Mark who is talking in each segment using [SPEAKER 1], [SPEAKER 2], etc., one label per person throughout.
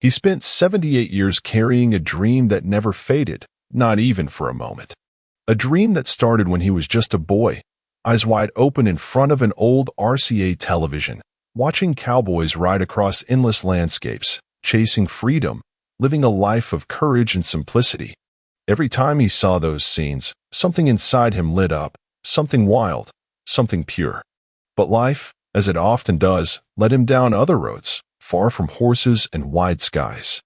[SPEAKER 1] He spent 78 years carrying a dream that never faded, not even for a moment. A dream that started when he was just a boy, eyes wide open in front of an old RCA television, watching cowboys ride across endless landscapes, chasing freedom, living a life of courage and simplicity. Every time he saw those scenes, something inside him lit up, something wild, something pure. But life, as it often does, led him down other roads, far from horses and wide skies.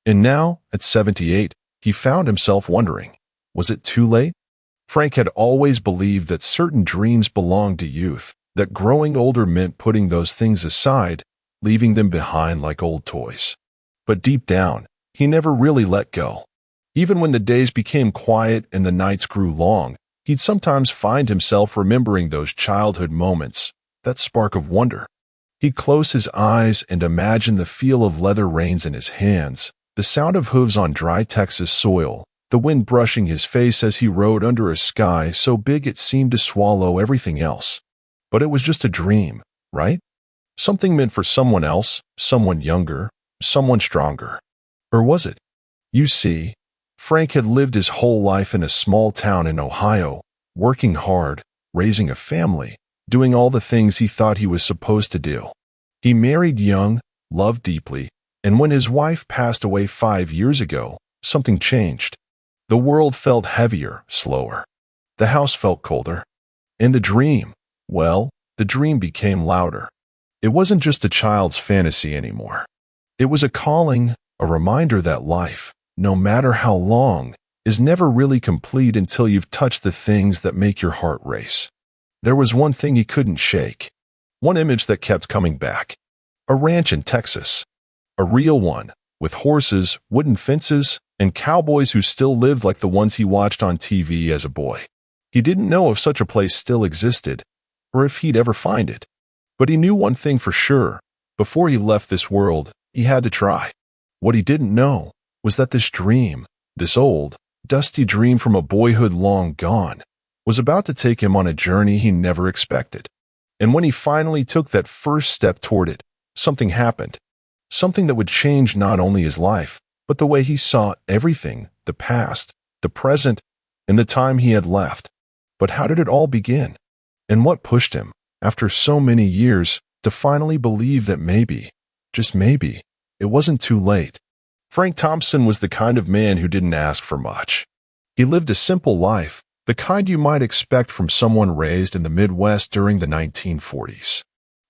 [SPEAKER 1] And now, at 78, he found himself wondering, was it too late? Frank had always believed that certain dreams belonged to youth, that growing older meant putting those things aside, leaving them behind like old toys. But deep down, he never really let go. Even when the days became quiet and the nights grew long, he'd sometimes find himself remembering those childhood moments, that spark of wonder. He'd close his eyes and imagine the feel of leather reins in his hands, the sound of hooves on dry Texas soil, the wind brushing his face as he rode under a sky so big it seemed to swallow everything else. But it was just a dream, right? Something meant for someone else, someone younger, someone stronger. Or was it? You see, Frank had lived his whole life in a small town in Ohio, working hard, raising a family, doing all the things he thought he was supposed to do. He married young, loved deeply, and when his wife passed away 5 years ago, something changed. The world felt heavier, slower. The house felt colder. And the dream, well, the dream became louder. It wasn't just a child's fantasy anymore. It was a calling, a reminder that life, no matter how long, is never really complete until you've touched the things that make your heart race. There was one thing he couldn't shake, one image that kept coming back. A ranch in Texas. A real one, with horses, wooden fences, and cowboys who still lived like the ones he watched on TV as a boy. He didn't know if such a place still existed, or if he'd ever find it. But he knew one thing for sure. Before he left this world, he had to try. What he didn't know was that this dream, this old, dusty dream from a boyhood long gone, was about to take him on a journey he never expected. And when he finally took that first step toward it, something happened. Something that would change not only his life, but the way he saw everything, the past, the present, and the time he had left. But how did it all begin? And what pushed him, after so many years, to finally believe that maybe, just maybe, it wasn't too late? Frank Thompson was the kind of man who didn't ask for much. He lived a simple life, the kind you might expect from someone raised in the Midwest during the 1940s.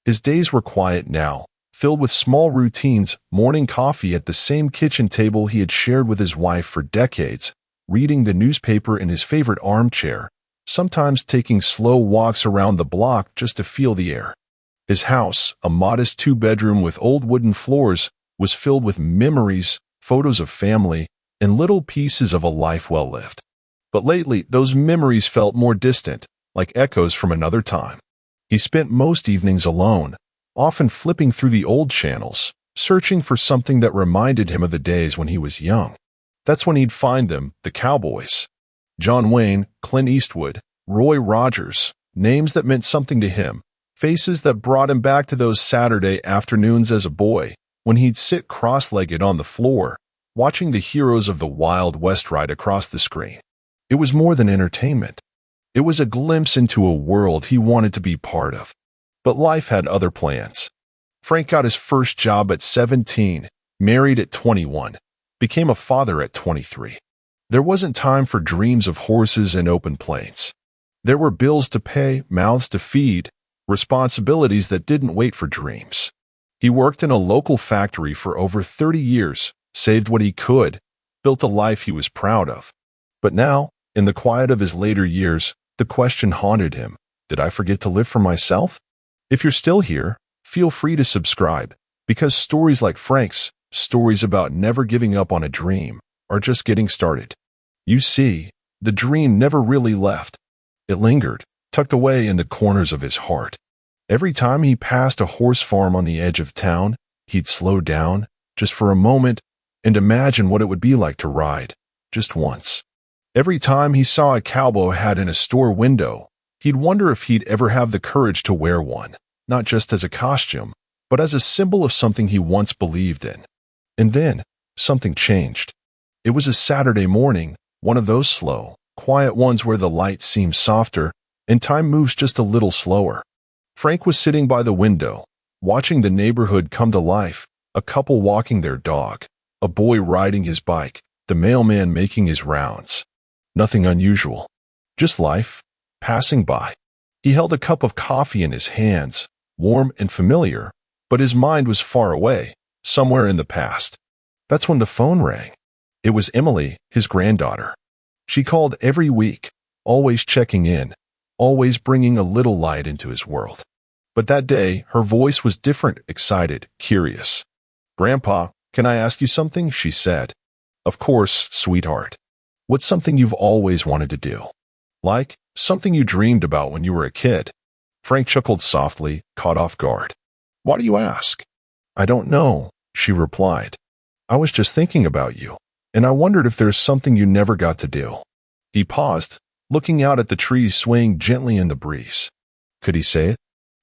[SPEAKER 1] His days were quiet now, filled with small routines, morning coffee at the same kitchen table he had shared with his wife for decades, reading the newspaper in his favorite armchair, sometimes taking slow walks around the block just to feel the air. His house, a modest 2-bedroom with old wooden floors, was filled with memories, photos of family, and little pieces of a life well lived. But lately, those memories felt more distant, like echoes from another time. He spent most evenings alone, often flipping through the old channels, searching for something that reminded him of the days when he was young. That's when he'd find them, the Cowboys. John Wayne, Clint Eastwood, Roy Rogers, names that meant something to him, faces that brought him back to those Saturday afternoons as a boy, when he'd sit cross-legged on the floor, watching the heroes of the Wild West ride across the screen. It was more than entertainment. It was a glimpse into a world he wanted to be part of. But life had other plans. Frank got his first job at 17, married at 21, became a father at 23. There wasn't time for dreams of horses and open plains. There were bills to pay, mouths to feed, responsibilities that didn't wait for dreams. He worked in a local factory for over 30 years, saved what he could, built a life he was proud of. But now, in the quiet of his later years, the question haunted him, did I forget to live for myself? If you're still here, feel free to subscribe, because stories like Frank's, stories about never giving up on a dream, are just getting started. You see, the dream never really left. It lingered, tucked away in the corners of his heart. Every time he passed a horse farm on the edge of town, he'd slow down, just for a moment, and imagine what it would be like to ride, just once. Every time he saw a cowboy hat in a store window, he'd wonder if he'd ever have the courage to wear one, not just as a costume, but as a symbol of something he once believed in. And then, something changed. It was a Saturday morning, one of those slow, quiet ones where the light seems softer and time moves just a little slower. Frank was sitting by the window, watching the neighborhood come to life, a couple walking their dog, a boy riding his bike, the mailman making his rounds. Nothing unusual. Just life, passing by. He held a cup of coffee in his hands, warm and familiar, but his mind was far away, somewhere in the past. That's when the phone rang. It was Emily, his granddaughter. She called every week, always checking in, always bringing a little light into his world. But that day, her voice was different, excited, curious. "Grandpa, can I ask you something?" she said. "Of course, sweetheart. What's something you've always wanted to do? Like, something you dreamed about when you were a kid?" Frank chuckled softly, caught off guard. "Why do you ask?" "I don't know," she replied. "I was just thinking about you, and I wondered if there's something you never got to do." He paused, looking out at the trees swaying gently in the breeze. Could he say it?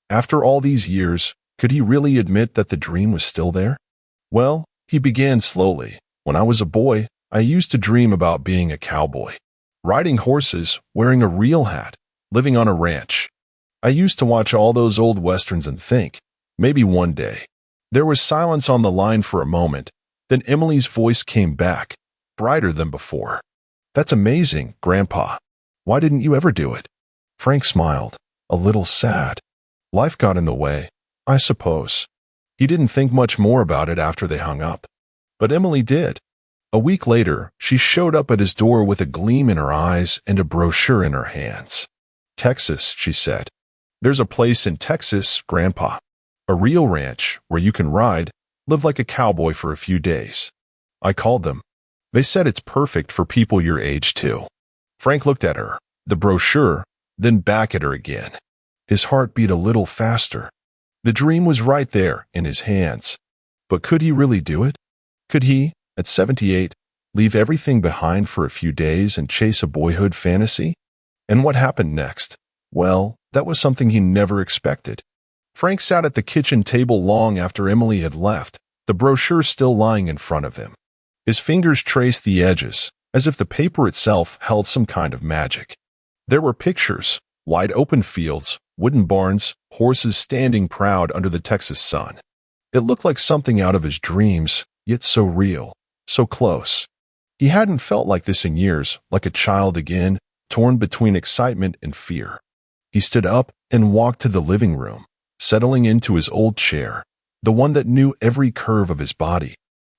[SPEAKER 1] After all these years, could he really admit that the dream was still there? "Well," he began slowly, "when I was a boy, I used to dream about being a cowboy. Riding horses, wearing a real hat, living on a ranch. I used to watch all those old westerns and think, maybe one day." There was silence on the line for a moment, then Emily's voice came back, brighter than before. "That's amazing, Grandpa. Why didn't you ever do it?" Frank smiled, a little sad. "Life got in the way, I suppose." He didn't think much more about it after they hung up. But Emily did. A week later, she showed up at his door with a gleam in her eyes and a brochure in her hands. "Texas," she said. "There's a place in Texas, Grandpa. A real ranch where you can ride, live like a cowboy for a few days." I called them. They said it's perfect for people your age, too. Frank looked at her, the brochure, then back at her again. His heart beat a little faster. The dream was right there in his hands. But could he really do it? Could he, at 78, leave everything behind for a few days and chase a boyhood fantasy? And what happened next? Well, that was something he never expected. Frank sat at the kitchen table long after Emily had left, the brochure still lying in front of him. His fingers traced the edges, as if the paper itself held some kind of magic. There were pictures, wide open fields, wooden barns, horses standing proud under the Texas sun. It looked like something out of his dreams, yet so real, so close. He hadn't felt like this in years, like a child again, torn between excitement and fear. He stood up and walked to the living room, settling into his old chair, the one that knew every curve of his body.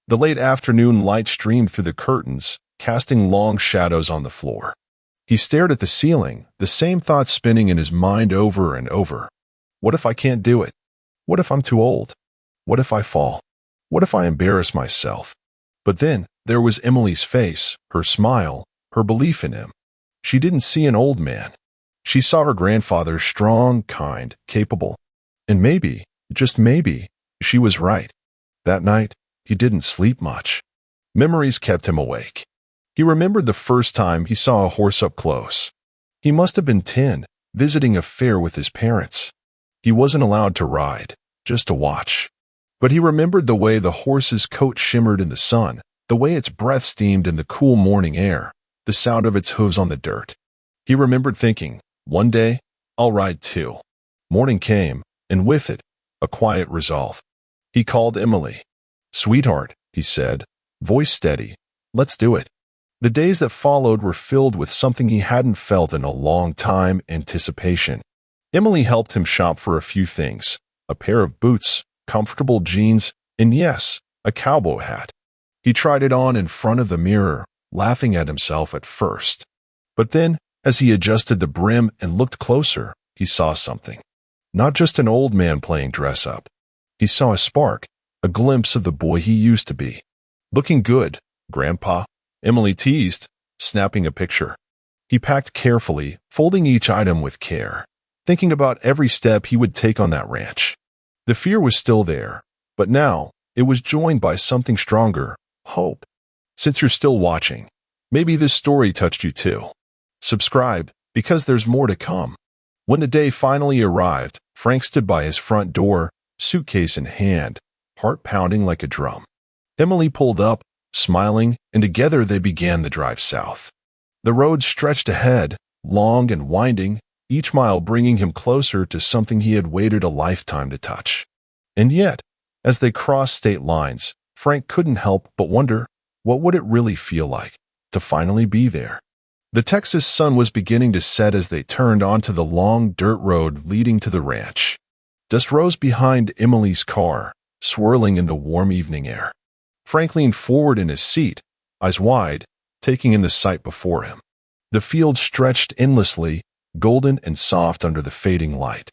[SPEAKER 1] The late afternoon light streamed through the curtains, casting long shadows on the floor. He stared at the ceiling, the same thoughts spinning in his mind over and over. What if I can't do it? What if I'm too old? What if I fall? What if I embarrass myself? But then there was Emily's face, her smile, her belief in him. She didn't see an old man. She saw her grandfather strong, kind, capable. And maybe, just maybe, she was right. That night, he didn't sleep much. Memories kept him awake. He remembered the first time he saw a horse up close. He must have been 10, visiting a fair with his parents. He wasn't allowed to ride, just to watch. But he remembered the way the horse's coat shimmered in the sun, the way its breath steamed in the cool morning air, the sound of its hooves on the dirt. He remembered thinking, one day, I'll ride too. Morning came, and with it, a quiet resolve. He called Emily. "Sweetheart," he said, voice steady, "let's do it." The days that followed were filled with something he hadn't felt in a long time, anticipation. Emily helped him shop for a few things, a pair of boots, comfortable jeans, and yes, a cowboy hat. He tried it on in front of the mirror, laughing at himself at first. But then, as he adjusted the brim and looked closer, he saw something. Not just an old man playing dress-up. He saw a spark, a glimpse of the boy he used to be. "Looking good, Grandpa," Emily teased, snapping a picture. He packed carefully, folding each item with care, thinking about every step he would take on that ranch. The fear was still there, but now it was joined by something stronger, hope. Since you're still watching, maybe this story touched you too. Subscribe, because there's more to come. When the day finally arrived, Frank stood by his front door, suitcase in hand, heart pounding like a drum. Emily pulled up, smiling, and together they began the drive south. The road stretched ahead, long and winding, each mile bringing him closer to something he had waited a lifetime to touch. And yet, as they crossed state lines, Frank couldn't help but wonder, what would it really feel like to finally be there? The Texas sun was beginning to set as they turned onto the long dirt road leading to the ranch. Dust rose behind Emily's car, swirling in the warm evening air. Frank leaned forward in his seat, eyes wide, taking in the sight before him. The field stretched endlessly, golden and soft under the fading light.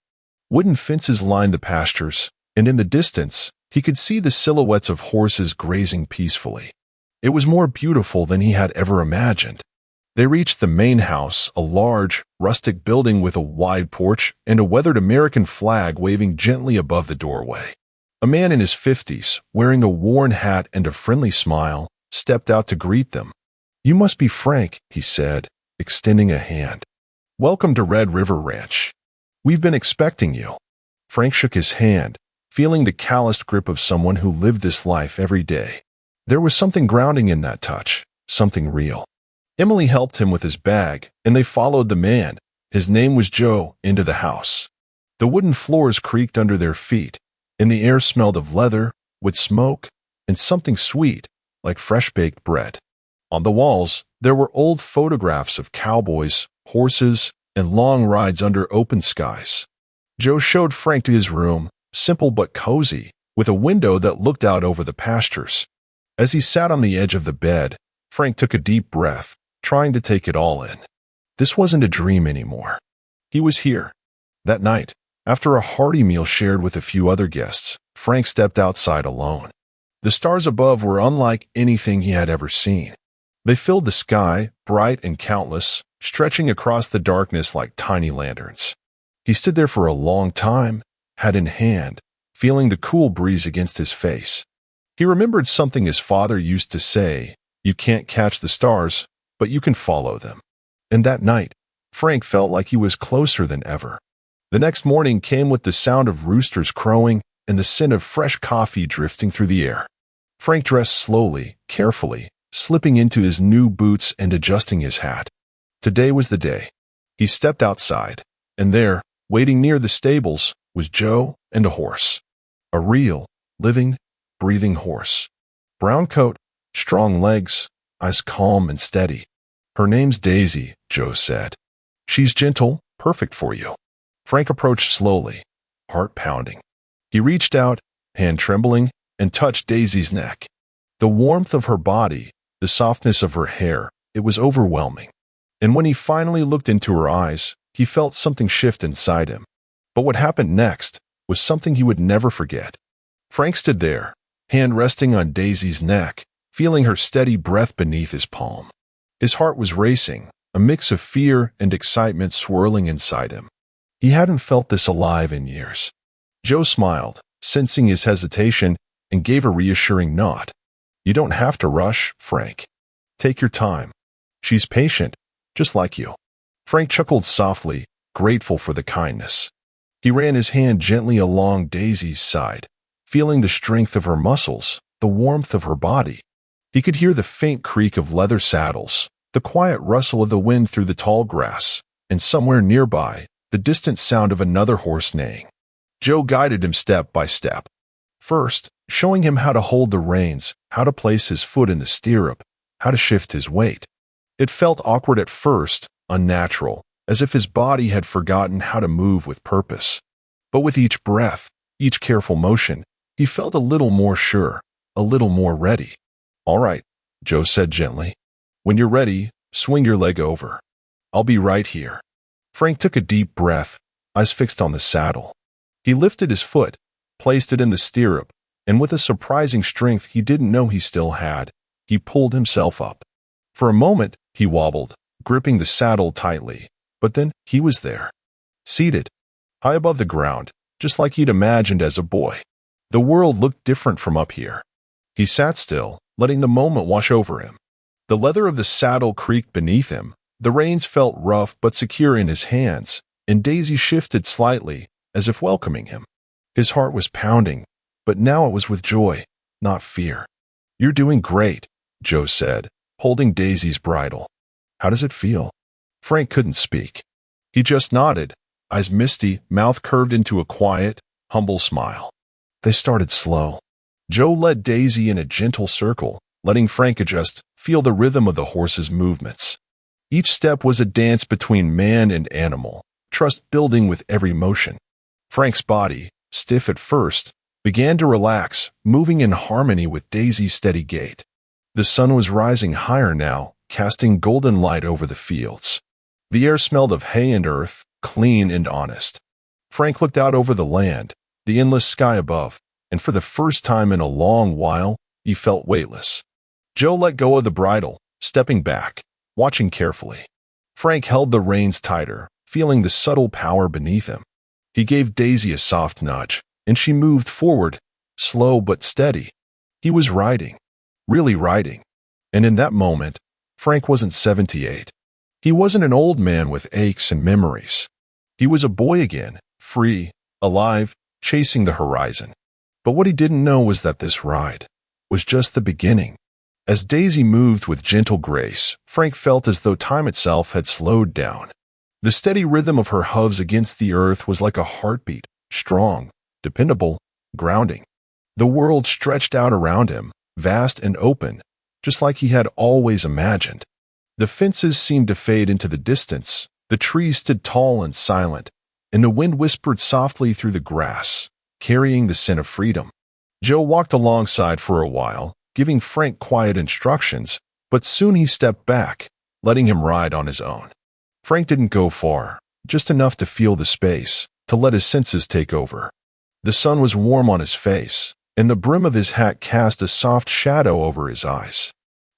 [SPEAKER 1] Wooden fences lined the pastures, and in the distance, he could see the silhouettes of horses grazing peacefully. It was more beautiful than he had ever imagined. They reached the main house, a large, rustic building with a wide porch and a weathered American flag waving gently above the doorway. A man in his 50s, wearing a worn hat and a friendly smile, stepped out to greet them. "You must be Frank," he said, extending a hand. "Welcome to Red River Ranch. We've been expecting you." Frank shook his hand, feeling the calloused grip of someone who lived this life every day. There was something grounding in that touch, something real. Emily helped him with his bag, and they followed the man, his name was Joe, into the house. The wooden floors creaked under their feet, and the air smelled of leather, with smoke, and something sweet, like fresh-baked bread. On the walls, there were old photographs of cowboys, horses, and long rides under open skies. Joe showed Frank to his room, simple but cozy, with a window that looked out over the pastures. As he sat on the edge of the bed, Frank took a deep breath, trying to take it all in. This wasn't a dream anymore. He was here. That night, after a hearty meal shared with a few other guests, Frank stepped outside alone. The stars above were unlike anything he had ever seen. They filled the sky, bright and countless, stretching across the darkness like tiny lanterns. He stood there for a long time, hat in hand, feeling the cool breeze against his face. He remembered something his father used to say, "You can't catch the stars, but you can follow them." And that night, Frank felt like he was closer than ever. The next morning came with the sound of roosters crowing and the scent of fresh coffee drifting through the air. Frank dressed slowly, carefully, slipping into his new boots and adjusting his hat. Today was the day. He stepped outside, and there, waiting near the stables, was Joe and a horse. A real, living, breathing horse. Brown coat, strong legs, eyes calm and steady. "Her name's Daisy," Joe said. "She's gentle, perfect for you." Frank approached slowly, heart pounding. He reached out, hand trembling, and touched Daisy's neck. The warmth of her body, the softness of her hair, it was overwhelming. And when he finally looked into her eyes, he felt something shift inside him. But what happened next was something he would never forget. Frank stood there, hand resting on Daisy's neck, feeling her steady breath beneath his palm. His heart was racing, a mix of fear and excitement swirling inside him. He hadn't felt this alive in years. Joe smiled, sensing his hesitation, and gave a reassuring nod. "You don't have to rush, Frank. Take your time. She's patient, just like you." Frank chuckled softly, grateful for the kindness. He ran his hand gently along Daisy's side, feeling the strength of her muscles, the warmth of her body. He could hear the faint creak of leather saddles, the quiet rustle of the wind through the tall grass, and somewhere nearby, the distant sound of another horse neighing. Joe guided him step by step. First, showing him how to hold the reins, how to place his foot in the stirrup, how to shift his weight. It felt awkward at first, unnatural, as if his body had forgotten how to move with purpose. But with each breath, each careful motion, he felt a little more sure, a little more ready. "All right," Joe said gently. "When you're ready, swing your leg over. I'll be right here." Frank took a deep breath, eyes fixed on the saddle. He lifted his foot, placed it in the stirrup, and with a surprising strength he didn't know he still had, he pulled himself up. For a moment, he wobbled, gripping the saddle tightly, but then he was there, seated, high above the ground, just like he'd imagined as a boy. The world looked different from up here. He sat still, letting the moment wash over him. The leather of the saddle creaked beneath him, the reins felt rough but secure in his hands, and Daisy shifted slightly, as if welcoming him. His heart was pounding, but now it was with joy, not fear. "You're doing great," Joe said, holding Daisy's bridle. "How does it feel?" Frank couldn't speak. He just nodded, eyes misty, mouth curved into a quiet, humble smile. They started slow. Joe led Daisy in a gentle circle, letting Frank adjust, feel the rhythm of the horse's movements. Each step was a dance between man and animal, trust building with every motion. Frank's body, stiff at first, began to relax, moving in harmony with Daisy's steady gait. The sun was rising higher now, casting golden light over the fields. The air smelled of hay and earth, clean and honest. Frank looked out over the land, the endless sky above, and for the first time in a long while, he felt weightless. Joe let go of the bridle, stepping back, watching carefully. Frank held the reins tighter, feeling the subtle power beneath him. He gave Daisy a soft nudge, and she moved forward, slow but steady. He was riding, really riding. And in that moment, Frank wasn't 78. He wasn't an old man with aches and memories. He was a boy again, free, alive, chasing the horizon. But what he didn't know was that this ride was just the beginning. As Daisy moved with gentle grace, Frank felt as though time itself had slowed down. The steady rhythm of her hooves against the earth was like a heartbeat, strong, dependable, grounding. The world stretched out around him, vast and open, just like he had always imagined. The fences seemed to fade into the distance, the trees stood tall and silent, and the wind whispered softly through the grass, carrying the scent of freedom. Joe walked alongside for a while, giving Frank quiet instructions, but soon he stepped back, letting him ride on his own. Frank didn't go far, just enough to feel the space, to let his senses take over. The sun was warm on his face, and the brim of his hat cast a soft shadow over his eyes.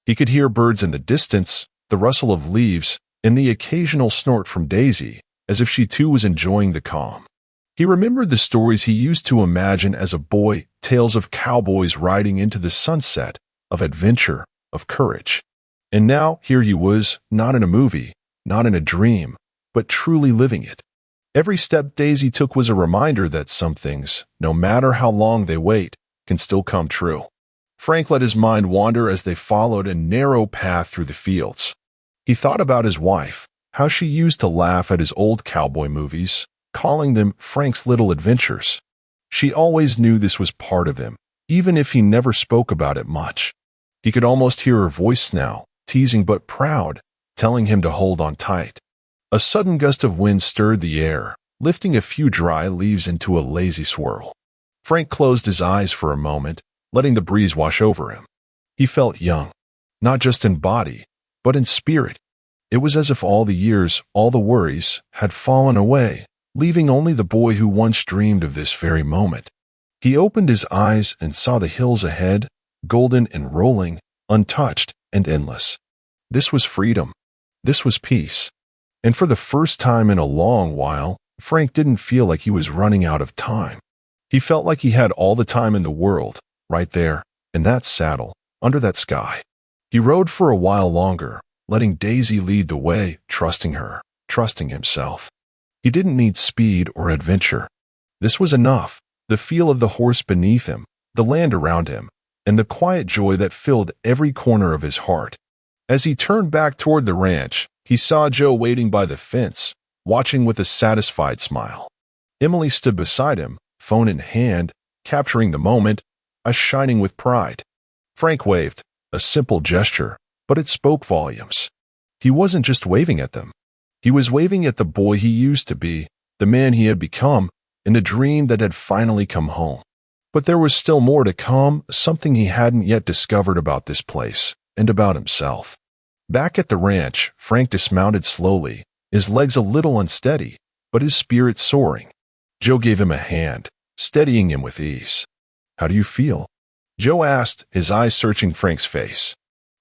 [SPEAKER 1] He could hear birds in the distance, the rustle of leaves, and the occasional snort from Daisy, as if she too was enjoying the calm. He remembered the stories he used to imagine as a boy, tales of cowboys riding into the sunset, of adventure, of courage. And now here he was, not in a movie, not in a dream, but truly living it. Every step Daisy took was a reminder that some things, no matter how long they wait, can still come true. Frank let his mind wander as they followed a narrow path through the fields. He thought about his wife, how she used to laugh at his old cowboy movies, calling them Frank's little adventures. She always knew this was part of him, even if he never spoke about it much. He could almost hear her voice now, teasing but proud, telling him to hold on tight. A sudden gust of wind stirred the air, lifting a few dry leaves into a lazy swirl. Frank closed his eyes for a moment, letting the breeze wash over him. He felt young, not just in body, but in spirit. It was as if all the years, all the worries, had fallen away, leaving only the boy who once dreamed of this very moment. He opened his eyes and saw the hills ahead, golden and rolling, untouched and endless. This was freedom. This was peace. And for the first time in a long while, Frank didn't feel like he was running out of time. He felt like he had all the time in the world, right there, in that saddle, under that sky. He rode for a while longer, letting Daisy lead the way, trusting her, trusting himself. He didn't need speed or adventure. This was enough, the feel of the horse beneath him, the land around him, and the quiet joy that filled every corner of his heart. As he turned back toward the ranch, he saw Joe waiting by the fence, watching with a satisfied smile. Emily stood beside him, phone in hand, capturing the moment, eyes shining with pride. Frank waved, a simple gesture, but it spoke volumes. He wasn't just waving at them. He was waving at the boy he used to be, the man he had become, and the dream that had finally come home. But there was still more to come, something he hadn't yet discovered about this place, and about himself. Back at the ranch, Frank dismounted slowly, his legs a little unsteady, but his spirit soaring. Joe gave him a hand, steadying him with ease. "How do you feel?" Joe asked, his eyes searching Frank's face.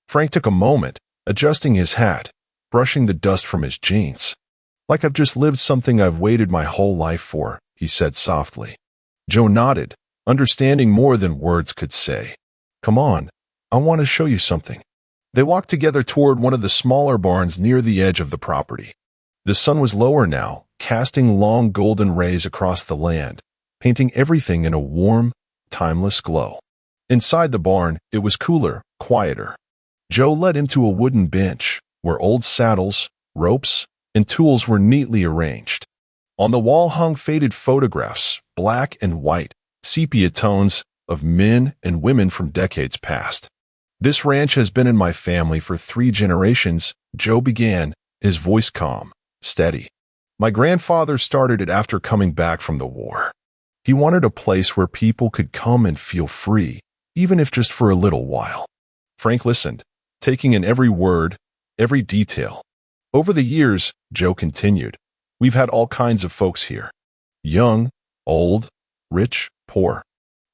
[SPEAKER 1] Frank took a moment, adjusting his hat, brushing the dust from his jeans. "Like I've just lived something I've waited my whole life for," he said softly. Joe nodded, understanding more than words could say. "Come on, I want to show you something." They walked together toward one of the smaller barns near the edge of the property. The sun was lower now, casting long golden rays across the land, painting everything in a warm, timeless glow. Inside the barn, it was cooler, quieter. Joe led him to a wooden bench where old saddles, ropes, and tools were neatly arranged. On the wall hung faded photographs, black and white, sepia tones of men and women from decades past. "This ranch has been in my family for 3 generations," Joe began, his voice calm, steady. "My grandfather started it after coming back from the war. He wanted a place where people could come and feel free, even if just for a little while." Frank listened, taking in every word, every detail. "Over the years," Joe continued, "we've had all kinds of folks here. Young, old, rich, poor.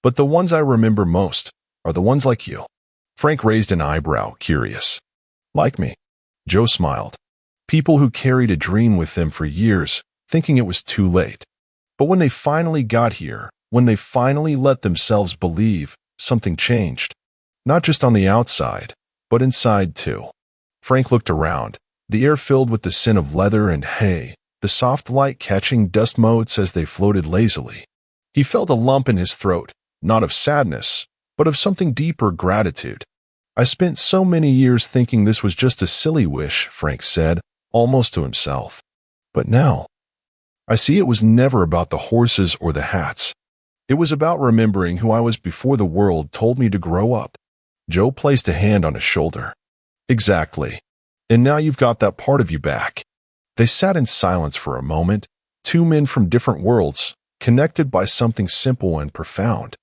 [SPEAKER 1] But the ones I remember most are the ones like you." Frank raised an eyebrow, curious. "Like me?" Joe smiled. "People who carried a dream with them for years, thinking it was too late. But when they finally got here, when they finally let themselves believe, something changed. Not just on the outside, but inside too." Frank looked around, the air filled with the scent of leather and hay, the soft light catching dust motes as they floated lazily. He felt a lump in his throat, not of sadness, but of something deeper, gratitude. "I spent so many years thinking this was just a silly wish," Frank said, almost to himself. "But now, I see it was never about the horses or the hats. It was about remembering who I was before the world told me to grow up." Joe placed a hand on his shoulder. "Exactly. And now you've got that part of you back." They sat in silence for a moment, 2 men from different worlds, connected by something simple and profound.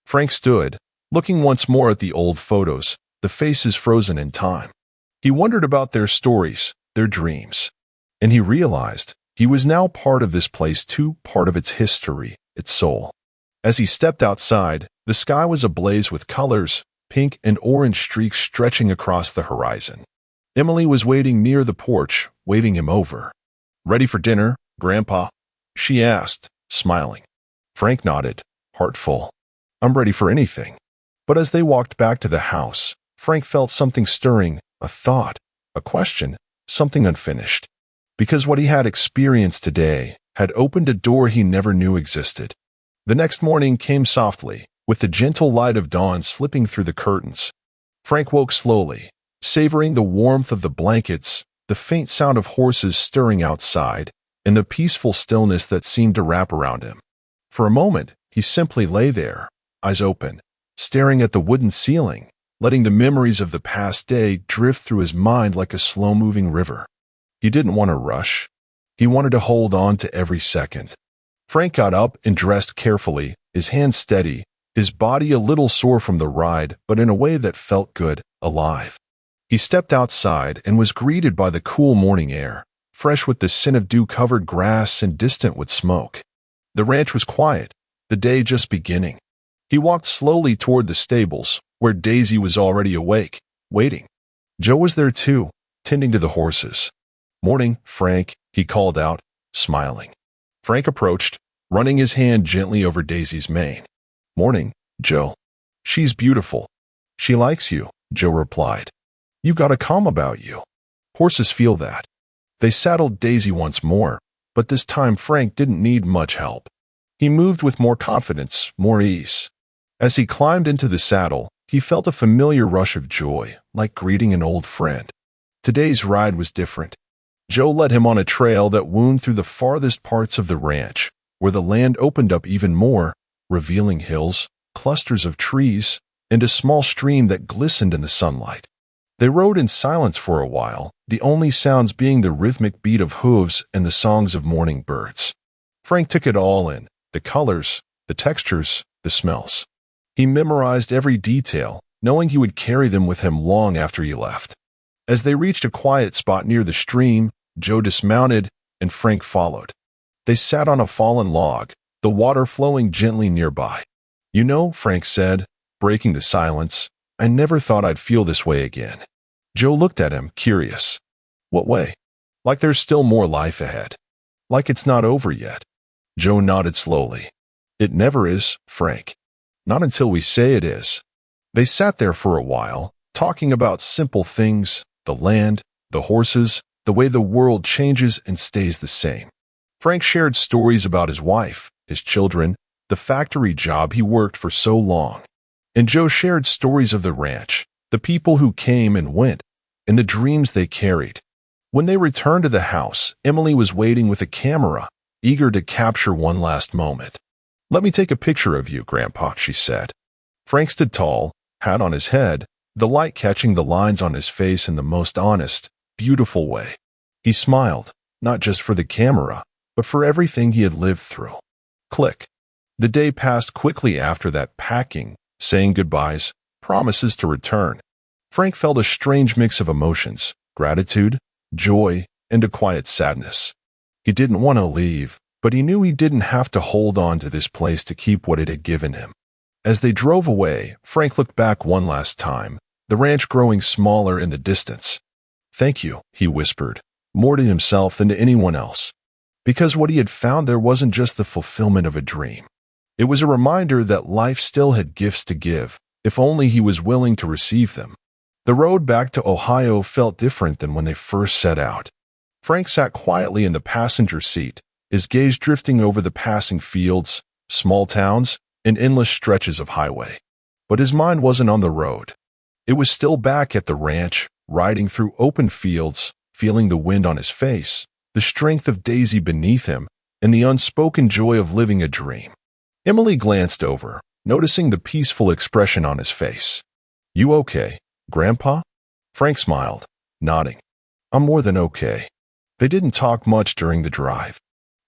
[SPEAKER 1] Frank stood, looking once more at the old photos, the faces frozen in time. He wondered about their stories, their dreams. And he realized he was now part of this place too, part of its history, its soul. As he stepped outside, the sky was ablaze with colors, pink and orange streaks stretching across the horizon. Emily was waiting near the porch, waving him over. "Ready for dinner, Grandpa?" she asked, smiling. Frank nodded, heart full. "I'm ready for anything." But as they walked back to the house, Frank felt something stirring, a thought, a question, something unfinished. Because what he had experienced today had opened a door he never knew existed. The next morning came softly, with the gentle light of dawn slipping through the curtains. Frank woke slowly, savoring the warmth of the blankets, the faint sound of horses stirring outside, and the peaceful stillness that seemed to wrap around him. For a moment, he simply lay there, eyes open, staring at the wooden ceiling, letting the memories of the past day drift through his mind like a slow-moving river. He didn't want to rush. He wanted to hold on to every second. Frank got up and dressed carefully, his hands steady, his body a little sore from the ride, but in a way that felt good, alive. He stepped outside and was greeted by the cool morning air, fresh with the scent of dew-covered grass and distant with smoke. The ranch was quiet, the day just beginning. He walked slowly toward the stables, where Daisy was already awake, waiting. Joe was there too, tending to the horses. "Morning, Frank," he called out, smiling. Frank approached, running his hand gently over Daisy's mane. "Morning, Joe." "She's beautiful. She likes you," Joe replied. "You got a calm about you. Horses feel that." They saddled Daisy once more, but this time Frank didn't need much help. He moved with more confidence, more ease. As he climbed into the saddle, he felt a familiar rush of joy, like greeting an old friend. Today's ride was different. Joe led him on a trail that wound through the farthest parts of the ranch, where the land opened up even more, revealing hills, clusters of trees, and a small stream that glistened in the sunlight. They rode in silence for a while, the only sounds being the rhythmic beat of hooves and the songs of morning birds. Frank took it all in, the colors, the textures, the smells. He memorized every detail, knowing he would carry them with him long after he left. As they reached a quiet spot near the stream, Joe dismounted, and Frank followed. They sat on a fallen log, the water flowing gently nearby. "You know," Frank said, breaking the silence, "I never thought I'd feel this way again." Joe looked at him, curious. "What way?" "Like there's still more life ahead. Like it's not over yet." Joe nodded slowly. "It never is, Frank. Not until we say it is." They sat there for a while, talking about simple things, the land, the horses, the way the world changes and stays the same. Frank shared stories about his wife, his children, the factory job he worked for so long. and Joe shared stories of the ranch, the people who came and went, and the dreams they carried. When they returned to the house, Emily was waiting with a camera, eager to capture one last moment. "Let me take a picture of you, Grandpa," she said. Frank stood tall, hat on his head, the light catching the lines on his face in the most honest, beautiful way. He smiled, not just for the camera, but for everything he had lived through. Click. The day passed quickly after that, packing, saying goodbyes, promises to return. Frank felt a strange mix of emotions, gratitude, joy, and a quiet sadness. He didn't want to leave, but he knew he didn't have to hold on to this place to keep what it had given him. As they drove away, Frank looked back one last time, the ranch growing smaller in the distance. "Thank you," he whispered, more to himself than to anyone else. Because what he had found there wasn't just the fulfillment of a dream. It was a reminder that life still had gifts to give, if only he was willing to receive them. The road back to Ohio felt different than when they first set out. Frank sat quietly in the passenger seat, his gaze drifting over the passing fields, small towns, and endless stretches of highway. But his mind wasn't on the road. It was still back at the ranch, riding through open fields, feeling the wind on his face, the strength of Daisy beneath him, and the unspoken joy of living a dream. Emily glanced over, noticing the peaceful expression on his face. "You okay, Grandpa?" Frank smiled, nodding. "I'm more than okay." They didn't talk much during the drive.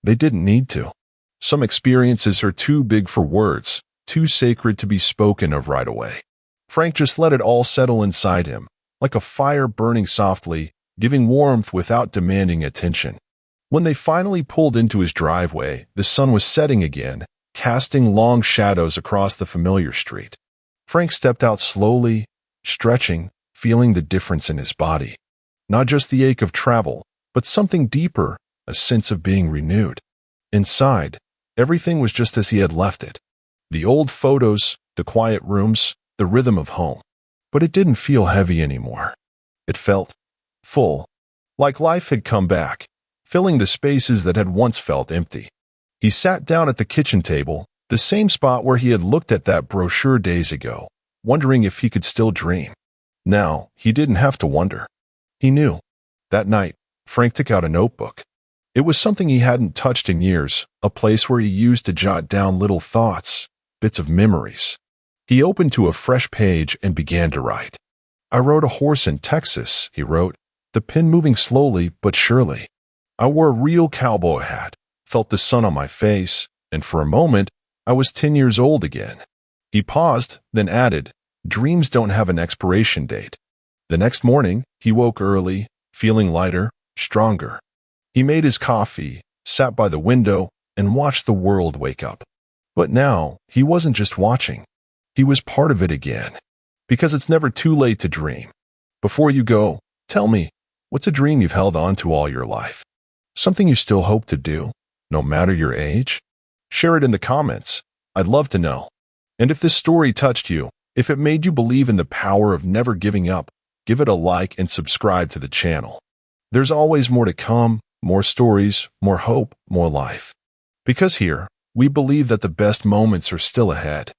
[SPEAKER 1] They didn't need to. Some experiences are too big for words, too sacred to be spoken of right away. Frank just let it all settle inside him, like a fire burning softly, giving warmth without demanding attention. When they finally pulled into his driveway, the sun was setting again, casting long shadows across the familiar street. Frank stepped out slowly, stretching, feeling the difference in his body. Not just the ache of travel, but something deeper, a sense of being renewed. Inside, everything was just as he had left it. The old photos, the quiet rooms, the rhythm of home. But it didn't feel heavy anymore. It felt full, like life had come back, filling the spaces that had once felt empty. He sat down at the kitchen table, the same spot where he had looked at that brochure days ago, wondering if he could still dream. Now, he didn't have to wonder. He knew. That night, Frank took out a notebook. It was something he hadn't touched in years, a place where he used to jot down little thoughts, bits of memories. He opened to a fresh page and began to write. "I rode a horse in Texas," he wrote, the pen moving slowly but surely. "I wore a real cowboy hat, felt the sun on my face, and for a moment, I was 10 years old again." He paused, then added, "Dreams don't have an expiration date." The next morning, he woke early, feeling lighter, stronger. He made his coffee, sat by the window, and watched the world wake up. But now, he wasn't just watching. He was part of it again. Because it's never too late to dream. Before you go, tell me, what's a dream you've held on to all your life? Something you still hope to do, no matter your age? Share it in the comments. I'd love to know. And if this story touched you, if it made you believe in the power of never giving up, give it a like and subscribe to the channel. There's always more to come, more stories, more hope, more life. Because here, we believe that the best moments are still ahead.